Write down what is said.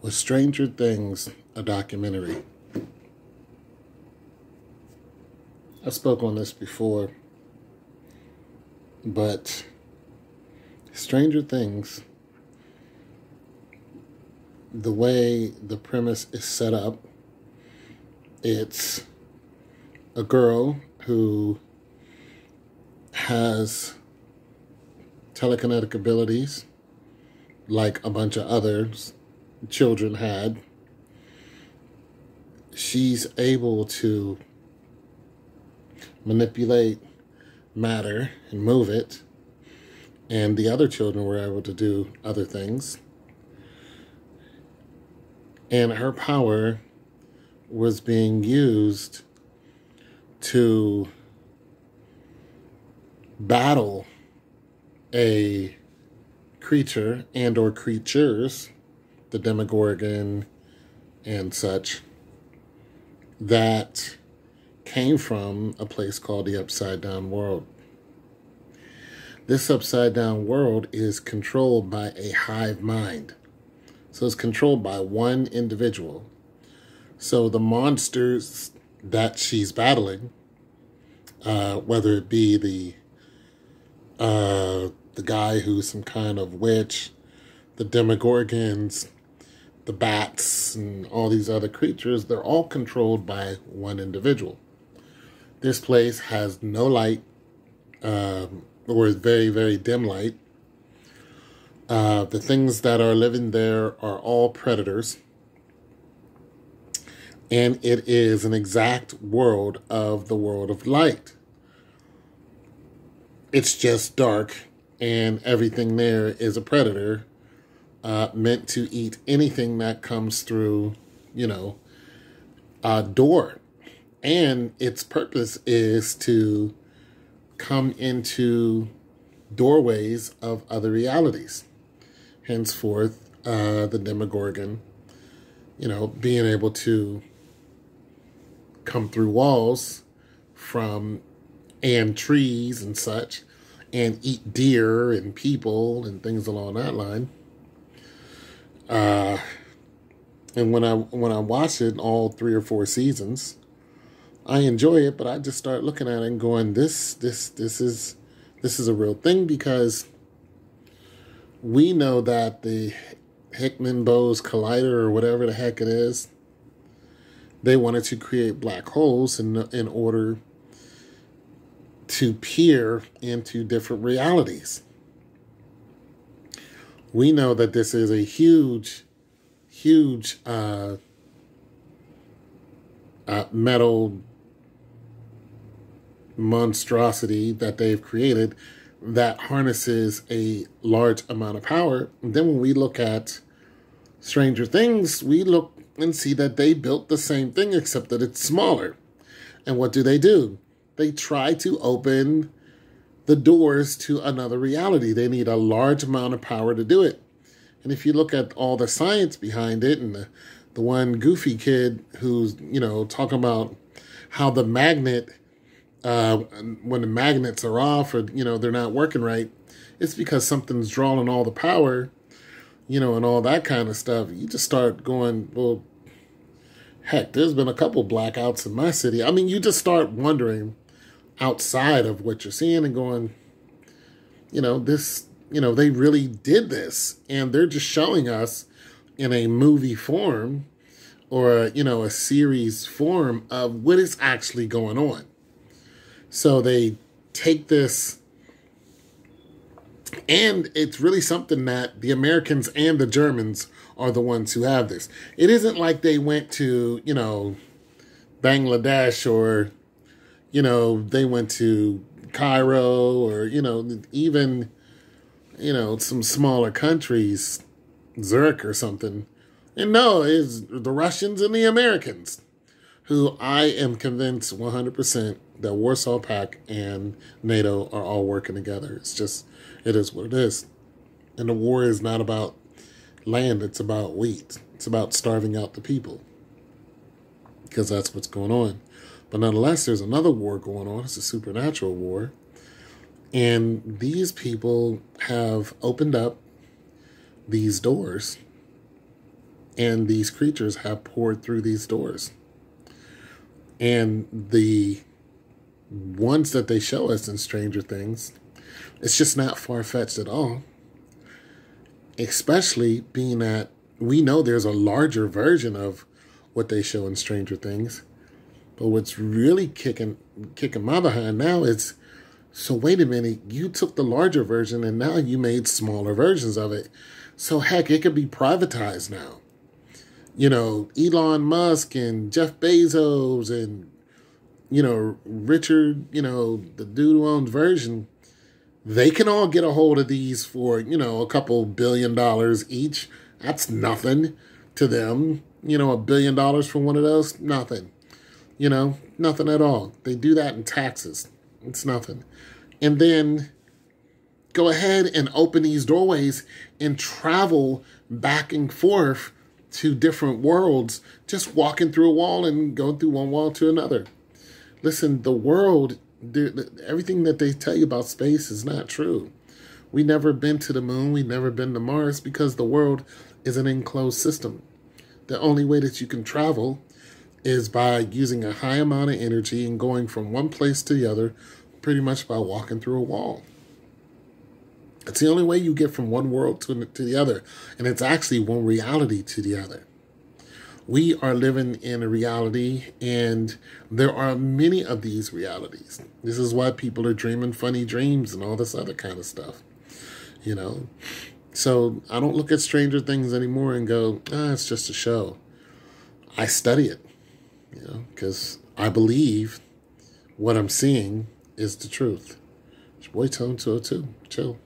Was Stranger Things a documentary? I spoke on this before, but Stranger Things, the way the premise is set up, it's a girl who has telekinetic abilities like a bunch of others children had. She's able to manipulate matter and move it, and the other children were able to do other things. And her power was being used to battle a creature and or creatures, the Demogorgon and such, that came from a place called the Upside Down World. This Upside Down World is controlled by a hive mind. So it's controlled by one individual. So the monsters that she's battling, whether it be the guy who's some kind of witch, the Demogorgons, the bats, and all these other creatures, they're all controlled by one individual. This place has no light, or is very, very dim light. The things that are living there are all predators. And it is an exact world of the world of light. It's just dark, and everything there is a predator, meant to eat anything that comes through, a door. And its purpose is to come into doorways of other realities. Henceforth, the Demogorgon, being able to come through walls and trees and such, and eat deer and people and things along that line. And when I watch it, all 3 or 4 seasons, I enjoy it, but I just start looking at it and going, this is a real thing, because we know that the Hickman-Bose Collider, or whatever the heck it is, they wanted to create black holes in order to peer into different realities. We know that this is a huge metal monstrosity that they've created that harnesses a large amount of power. And then when we look at Stranger Things, we look and see that they built the same thing, except that it's smaller. And what do? They try to open the doors to another reality. They need a large amount of power to do it. And if you look at all the science behind it, and the one goofy kid who's, talking about how the magnet, when the magnets are off, or, they're not working right, it's because something's drawing all the power, and all that kind of stuff. You just start going, well, heck, there's been a couple blackouts in my city. I mean, you just start wondering outside of what you're seeing and going, they really did this, and they're just showing us in a movie form, or, a series form of what is actually going on. So they take this, and it's really something that the Americans and the Germans are the ones who have this. It isn't like they went to, Bangladesh, or, they went to Cairo, or, even, some smaller countries, Zurich or something. And no, it's the Russians and the Americans, who I am convinced 100% that Warsaw Pact and NATO are all working together. It's just, it is what it is. And the war is not about land, it's about wheat. It's about starving out the people, because that's what's going on. But nonetheless, there's another war going on. It's a supernatural war. And these people have opened up these doors And these creatures have poured through these doors. And the ones that they show us in Stranger Things, it's just not far-fetched at all. Especially being that we know there's a larger version of what they show in Stranger Things. But what's really kicking my behind now is, so wait a minute, you took the larger version and now you made smaller versions of it. So heck, it could be privatized now. You know, Elon Musk and Jeff Bezos and, you know, Richard, you know, the dude who owns Virgin, they can all get a hold of these for, you know, a couple $1 billion each. That's nothing to them. You know, $1 billion for one of those, nothing. You know, nothing at all. They do that in taxes. It's nothing. And then go ahead and open these doorways and travel back and forth to different worlds, just walking through a wall and going through one wall to another. Listen, the world, everything that they tell you about space is not true. We never been to the moon. We never been to Mars because the world is an enclosed system. The only way that you can travel is by using a high amount of energy and going from one place to the other, pretty much by walking through a wall. It's the only way you get from one world to the other. And it's actually one reality to the other. We are living in a reality, and there are many of these realities. This is why people are dreaming funny dreams and all this other kind of stuff. You know? So I don't look at Stranger Things anymore and go, it's just a show. I study it, you know, because I believe what I'm seeing is the truth. It's your boy Tone 202. Chill.